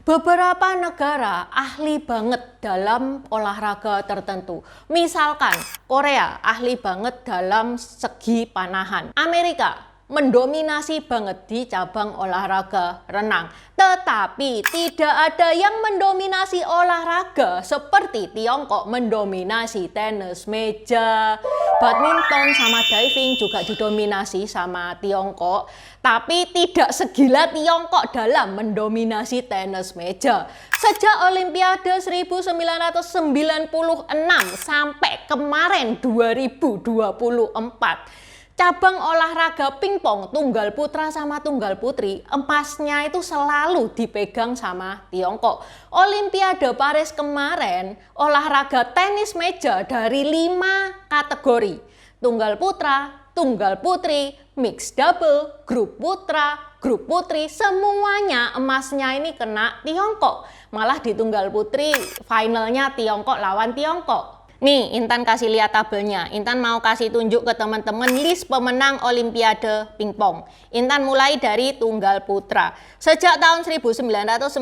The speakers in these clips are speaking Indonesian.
Beberapa negara ahli banget dalam olahraga tertentu. Misalkan Korea ahli banget dalam segi panahan. Amerika mendominasi banget di cabang olahraga renang. Tetapi tidak ada yang mendominasi olahraga seperti Tiongkok mendominasi tenis meja, badminton sama diving juga didominasi sama Tiongkok. Tapi tidak segila Tiongkok dalam mendominasi tenis meja. Sejak Olimpiade 1996 sampai kemarin 2024. Cabang olahraga pingpong tunggal putra sama tunggal putri, emasnya itu selalu dipegang sama Tiongkok. Olimpiade Paris kemarin, olahraga tenis meja dari 5 kategori. Tunggal putra, tunggal putri, mixed double, grup putra, grup putri, semuanya emasnya ini kena Tiongkok. Malah di tunggal putri, finalnya Tiongkok lawan Tiongkok. Nih, Intan kasih lihat tabelnya. Intan mau kasih tunjuk ke teman-teman list pemenang Olimpiade pingpong. Intan mulai dari tunggal putra. Sejak tahun 1996,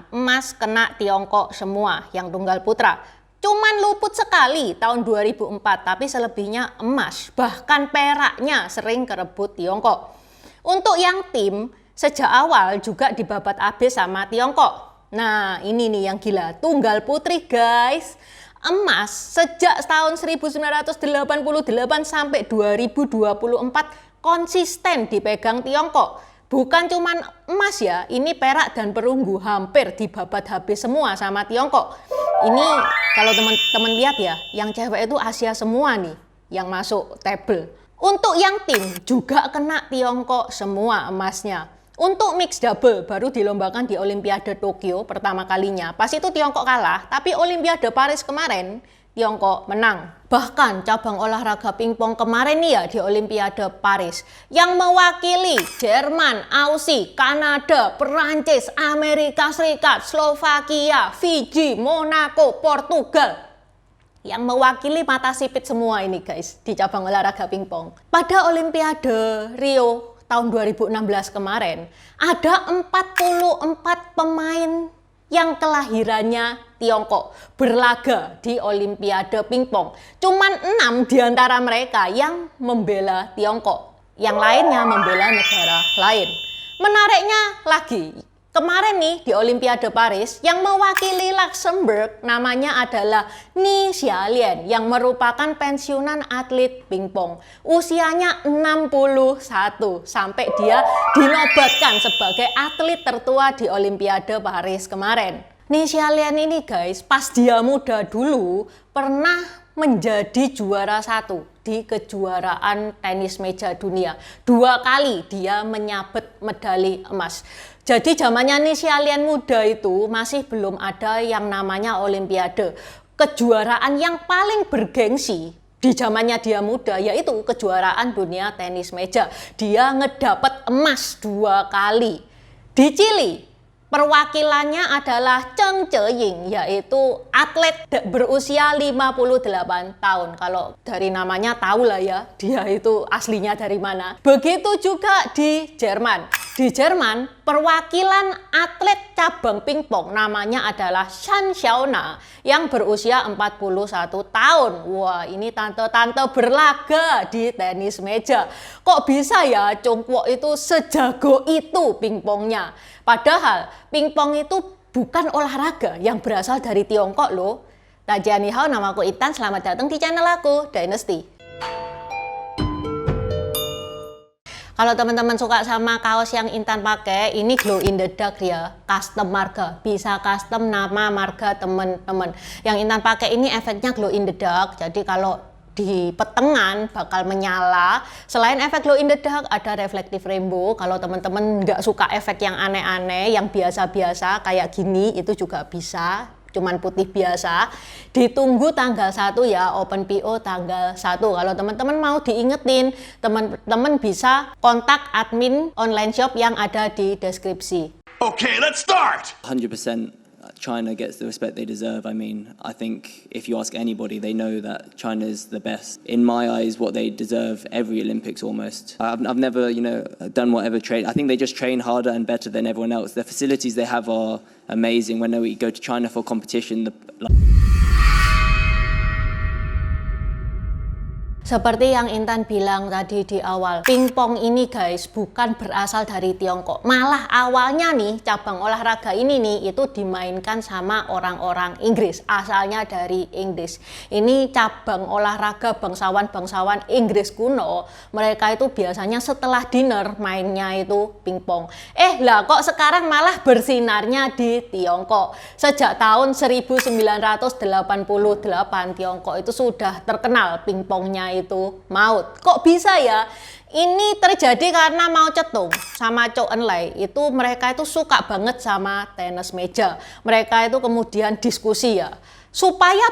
emas kena Tiongkok semua yang tunggal putra. Cuman luput sekali tahun 2004, tapi selebihnya emas. Bahkan peraknya sering kerebut Tiongkok. Untuk yang tim, sejak awal juga dibabat habis sama Tiongkok. Nah, ini nih yang gila. Tunggal putri, guys. Emas sejak tahun 1988 sampai 2024 konsisten dipegang Tiongkok. Bukan cuman emas ya, ini perak dan perunggu hampir dibabat habis semua sama Tiongkok. Ini kalau teman-teman lihat ya, yang cewek itu Asia semua nih yang masuk table. Untuk yang tim juga kena Tiongkok semua emasnya. Untuk mixed double baru dilombakan di Olimpiade Tokyo pertama kalinya. Pas itu Tiongkok kalah, tapi Olimpiade Paris kemarin Tiongkok menang. Bahkan cabang olahraga pingpong kemarin nih ya di Olimpiade Paris yang mewakili Jerman, Aussie, Kanada, Perancis, Amerika Serikat, Slovakia, Fiji, Monaco, Portugal. Yang mewakili mata sipit semua ini guys di cabang olahraga pingpong. Pada Olimpiade Rio tahun 2016 kemarin, ada 44 pemain yang kelahirannya Tiongkok berlaga di Olimpiade pingpong. Cuman 6 diantara mereka yang membela Tiongkok, yang lainnya membela negara lain. Menariknya lagi, kemarin nih di Olimpiade Paris yang mewakili Luxembourg namanya adalah Ni Xiaolian yang merupakan pensiunan atlet pingpong. Usianya 61 sampai dia dinobatkan sebagai atlet tertua di Olimpiade Paris kemarin. Ni Xiaolian ini guys, pas dia muda dulu pernah menjadi juara 1 di kejuaraan tenis meja dunia. 2 kali dia menyabet medali emas. Jadi zamannya Ni Xiaolian muda itu masih belum ada yang namanya Olimpiade. Kejuaraan yang paling bergengsi di zamannya dia muda yaitu kejuaraan dunia tenis meja. Dia ngedapat emas 2 kali. Di Chili, perwakilannya adalah Cheng Zheying, yaitu atlet berusia 58 tahun. Kalau dari namanya tahu lah ya, dia itu aslinya dari mana. Begitu juga di Jerman. Di Jerman, perwakilan atlet cabang pingpong namanya adalah Shan Xiaona yang berusia 41 tahun. Wah, ini tante-tante berlaga di tenis meja. Kok bisa ya Congkwok itu sejago itu pingpongnya? Padahal pingpong itu bukan olahraga yang berasal dari Tiongkok loh. Tajianihao, nama aku Intan, selamat datang di channel aku, Dynasty. Kalau teman-teman suka sama kaos yang Intan pakai, ini glow in the dark ya, custom marga, bisa custom nama marga teman-teman. Yang Intan pakai ini efeknya glow in the dark, jadi kalau di petengan bakal menyala. Selain efek glow in the dark, ada reflective rainbow. Kalau teman-teman nggak suka efek yang aneh-aneh, yang biasa-biasa kayak gini, itu juga bisa. Cuman putih biasa. Ditunggu tanggal 1 ya, open PO tanggal 1. Kalau teman-teman mau diingetin, teman-teman bisa kontak admin online shop yang ada di deskripsi. Okay, let's start. 100% China gets the respect they deserve. I mean, I think if you ask anybody, they know that China is the best. In my eyes, what they deserve every Olympics almost. I've never, done whatever train. I think they just train harder and better than everyone else. The facilities they have are amazing. When we go to China for competition, Seperti yang Intan bilang tadi di awal, pingpong ini guys bukan berasal dari Tiongkok. Malah awalnya nih cabang olahraga ini nih itu dimainkan sama orang-orang Inggris. Asalnya dari Inggris. Ini cabang olahraga bangsawan-bangsawan Inggris kuno. Mereka itu biasanya setelah dinner mainnya itu pingpong. Lah kok sekarang malah bersinarnya di Tiongkok. Sejak tahun 1988 Tiongkok itu sudah terkenal pingpongnya itu maut. Kok bisa ya? Ini terjadi karena Mao Zedong sama Zhou Enlai itu mereka itu suka banget sama tenis meja. Mereka itu kemudian diskusi ya, supaya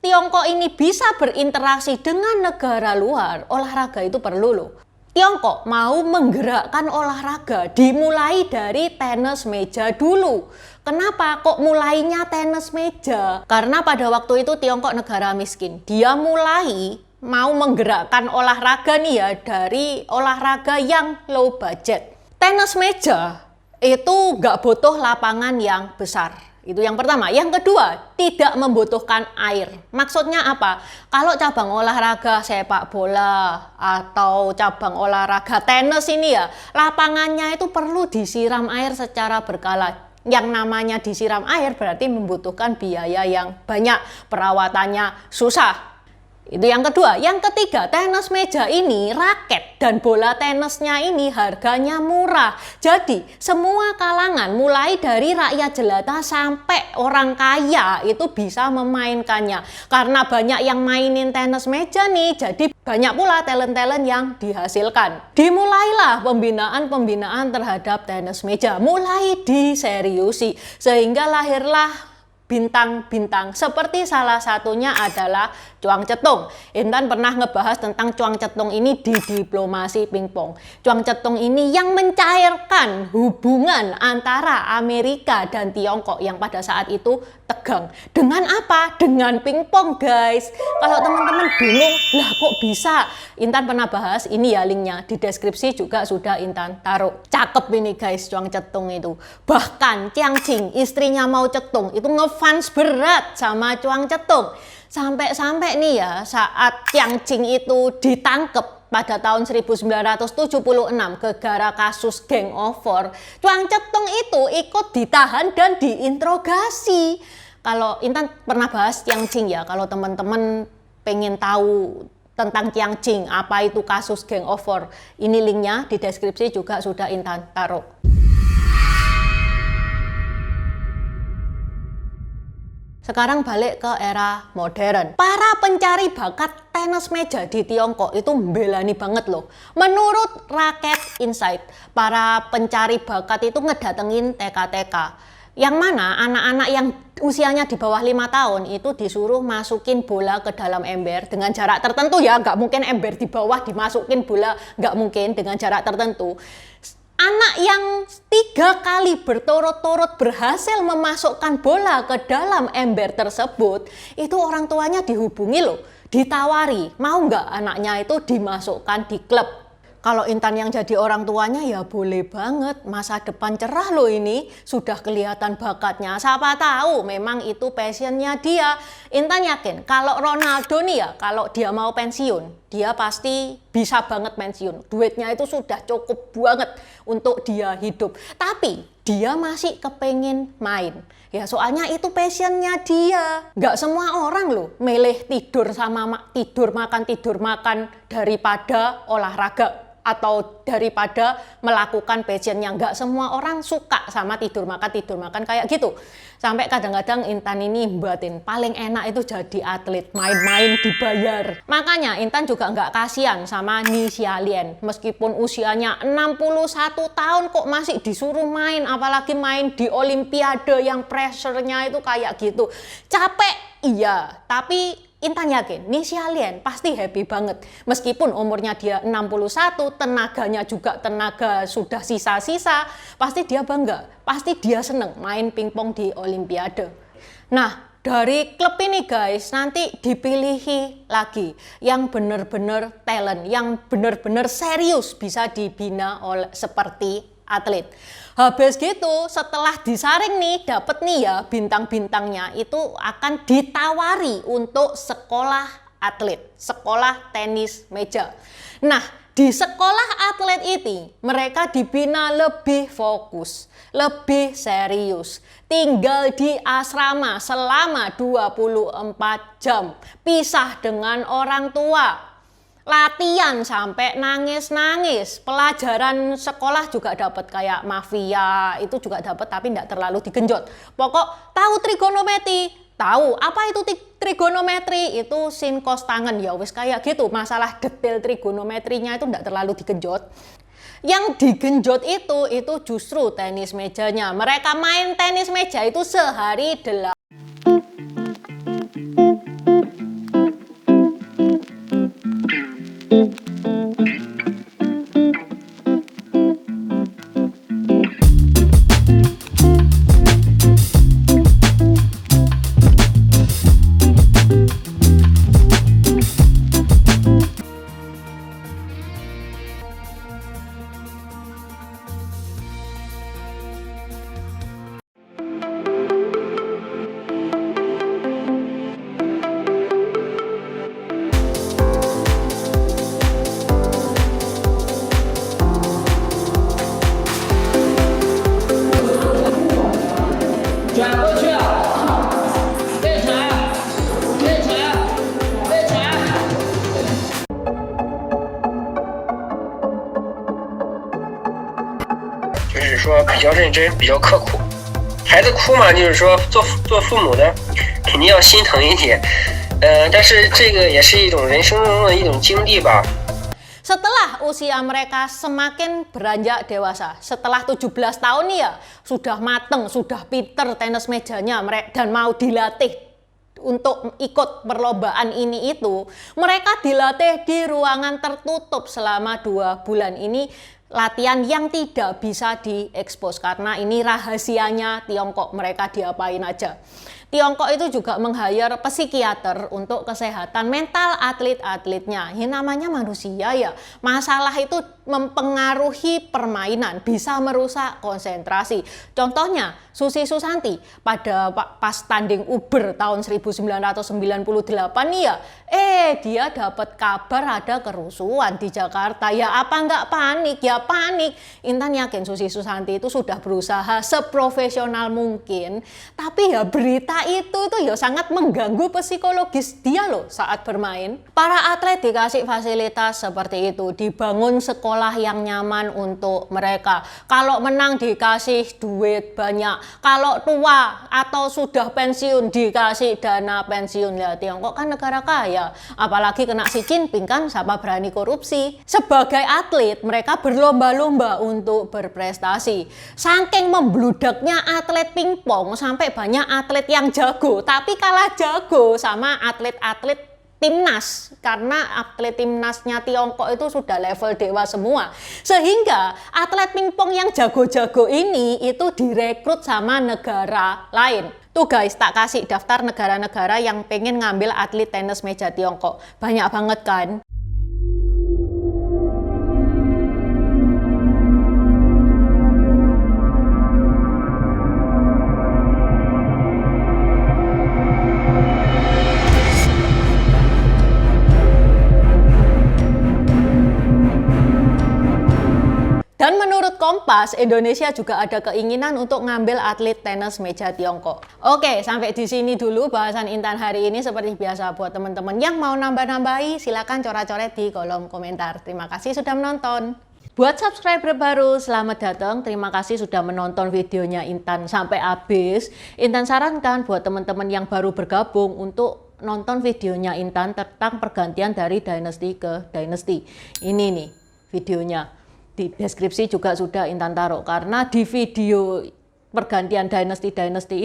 Tiongkok ini bisa berinteraksi dengan negara luar, olahraga itu perlu loh. Tiongkok mau menggerakkan olahraga dimulai dari tenis meja dulu. Kenapa kok mulainya tenis meja? Karena pada waktu itu Tiongkok negara miskin. Dia mulai mau menggerakkan olahraga nih ya dari olahraga yang low budget. Tenis meja itu nggak butuh lapangan yang besar. Itu yang pertama. Yang kedua, tidak membutuhkan air. Maksudnya apa? Kalau cabang olahraga sepak bola atau cabang olahraga tenis ini ya, lapangannya itu perlu disiram air secara berkala. Yang namanya disiram air berarti membutuhkan biaya yang banyak, perawatannya susah. Itu yang kedua. Yang ketiga, tenis meja ini, raket dan bola tenisnya ini harganya murah. Jadi semua kalangan mulai dari rakyat jelata sampai orang kaya itu bisa memainkannya. Karena banyak yang mainin tenis meja nih, jadi banyak pula talent-talent yang dihasilkan. Dimulailah pembinaan-pembinaan terhadap tenis meja, mulai diseriusi sehingga lahirlah bintang-bintang, seperti salah satunya adalah Chuang Zedong. Intan pernah ngebahas tentang Chuang Zedong ini di diplomasi pingpong. Chuang Zedong ini yang mencairkan hubungan antara Amerika dan Tiongkok yang pada saat itu tegang. Dengan apa? Dengan pingpong guys. Kalau teman-teman bingung, lah kok bisa? Intan pernah bahas, ini ya linknya di deskripsi juga sudah Intan taruh. Cakep ini guys Chuang Zedong itu. Bahkan Jiang Qing, istrinya Mao Zedong itu ngefans berat sama Chuang Zedong. Sampai-sampai nih ya saat Jiang Qing itu ditangkap pada tahun 1976 gara kasus Gang of Four, Chuang Zedong itu ikut ditahan dan diinterogasi. Kalau Intan pernah bahas Jiang Qing ya, kalau teman-teman pengen tahu tentang Jiang Qing, apa itu kasus Gang of Four, ini linknya di deskripsi juga sudah Intan taruh. Sekarang balik ke era modern. Para pencari bakat tenis meja di Tiongkok itu membelani banget loh. Menurut Racket Insight, para pencari bakat itu ngedatengin TK-TK. Yang mana anak-anak yang usianya di bawah 5 tahun itu disuruh masukin bola ke dalam ember dengan jarak tertentu ya. Nggak mungkin ember di bawah dimasukin bola, nggak mungkin, dengan jarak tertentu. Anak yang 3 kali berturut-turut berhasil memasukkan bola ke dalam ember tersebut, itu orang tuanya dihubungi loh, ditawari, mau nggak anaknya itu dimasukkan di klub. Kalau Intan yang jadi orang tuanya ya boleh banget, masa depan cerah loh ini, sudah kelihatan bakatnya. Siapa tahu memang itu passionnya dia. Intan yakin kalau Ronaldo nih ya, kalau dia mau pensiun, dia pasti bisa banget pensiun. Duitnya itu sudah cukup banget untuk dia hidup. Tapi dia masih kepengen main. Ya soalnya itu passionnya dia. Nggak semua orang loh milih tidur makan daripada olahraga atau daripada melakukan passionnya. Nggak semua orang suka sama tidur makan kayak gitu. Sampai kadang-kadang Intan ini batin paling enak itu jadi atlet, main-main dibayar. Makanya Intan juga nggak kasihan sama Ni Xiaolian. Meskipun usianya 61 tahun kok masih disuruh main, apalagi main di Olimpiade yang pressure-nya itu kayak gitu. Capek, iya, tapi Intan yakin nih si Alien pasti happy banget. Meskipun umurnya dia 61, tenaganya juga tenaga sudah sisa-sisa, pasti dia bangga, pasti dia seneng main pingpong di Olimpiade. Nah, dari klub ini guys, nanti dipilihi lagi yang benar-benar talent, yang benar-benar serius bisa dibina oleh seperti atlet. Habis gitu, setelah disaring nih, dapet nih ya bintang-bintangnya itu akan ditawari untuk sekolah atlet, sekolah tenis meja. Nah, di sekolah atlet ini mereka dibina lebih fokus, lebih serius. Tinggal di asrama selama 24 jam, pisah dengan orang tua. Latihan sampai nangis-nangis. Pelajaran sekolah juga dapat kayak mafia, itu juga dapat tapi tidak terlalu digenjot. Pokok tahu trigonometri, tahu apa itu trigonometri, itu sin cos tangen ya wis kayak gitu. Masalah detail trigonometrinya itu tidak terlalu digenjot. Yang digenjot itu justru tenis mejanya. Mereka main tenis meja itu sehari 8.就是说比较认真，比较刻苦。孩子哭嘛，就是说做父母的肯定要心疼一点，但是这个也是一种人生中的一种经历吧。 Setelah usia mereka semakin beranjak dewasa, setelah 17 tahun nih ya, sudah mateng, sudah pinter tenis mejanya dan mau dilatih untuk ikut perlombaan ini itu, mereka dilatih di ruangan tertutup selama 2 bulan ini. Latihan yang tidak bisa diekspos karena ini rahasianya Tiongkok, mereka diapain aja. Tiongkok itu juga meng-hire psikiater untuk kesehatan mental atlet-atletnya. Ini namanya manusia ya. Masalah itu mempengaruhi permainan, bisa merusak konsentrasi. Contohnya Susi Susanti pada pas tanding Uber tahun 1998 nih ya, dia dapat kabar ada kerusuhan di Jakarta. Ya apa nggak panik? Ya panik. Intan yakin Susi Susanti itu sudah berusaha seprofesional mungkin, tapi ya berita itu ya sangat mengganggu psikologis dia loh saat bermain. Para atlet dikasih fasilitas seperti itu, dibangun sekolah yang nyaman untuk mereka. Kalau menang dikasih duit banyak, kalau tua atau sudah pensiun dikasih dana pensiun. Ya Tiongkok kan negara kaya, apalagi kena Xi Jinping kan siapa berani korupsi. Sebagai atlet mereka berlomba-lomba untuk berprestasi. Saking membludaknya atlet pingpong sampai banyak atlet yang jago tapi kalah jago sama atlet-atlet timnas, karena atlet timnasnya Tiongkok itu sudah level dewa semua, sehingga atlet pingpong yang jago-jago ini itu direkrut sama negara lain. Tuh guys, tak kasih daftar negara-negara yang pengen ngambil atlet tenis meja Tiongkok, banyak banget kan. Dan menurut Kompas, Indonesia juga ada keinginan untuk ngambil atlet tenis meja Tiongkok. Oke, sampai di sini dulu bahasan Intan hari ini. Seperti biasa, buat teman-teman yang mau nambah-nambahi, silakan coret-coret di kolom komentar. Terima kasih sudah menonton. Buat subscriber baru, selamat datang. Terima kasih sudah menonton videonya Intan sampai habis. Intan sarankan buat teman-teman yang baru bergabung untuk nonton videonya Intan tentang pergantian dari dynasty ke dynasty. Ini nih videonya. Di deskripsi juga sudah Intan taruh, karena di video pergantian dinasti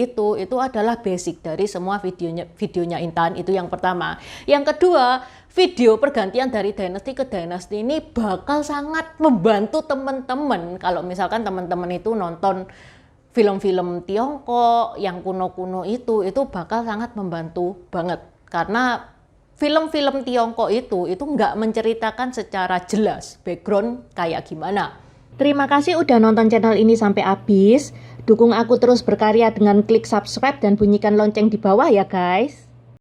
itu adalah basic dari semua videonya Intan. Itu yang pertama. Yang kedua, video pergantian dari dinasti ke dinasti ini bakal sangat membantu teman-teman kalau misalkan teman-teman itu nonton film-film Tiongkok yang kuno-kuno itu bakal sangat membantu banget, karena film-film Tiongkok itu nggak menceritakan secara jelas background kayak gimana. Terima kasih udah nonton channel ini sampai habis. Dukung aku terus berkarya dengan klik subscribe dan bunyikan lonceng di bawah ya guys.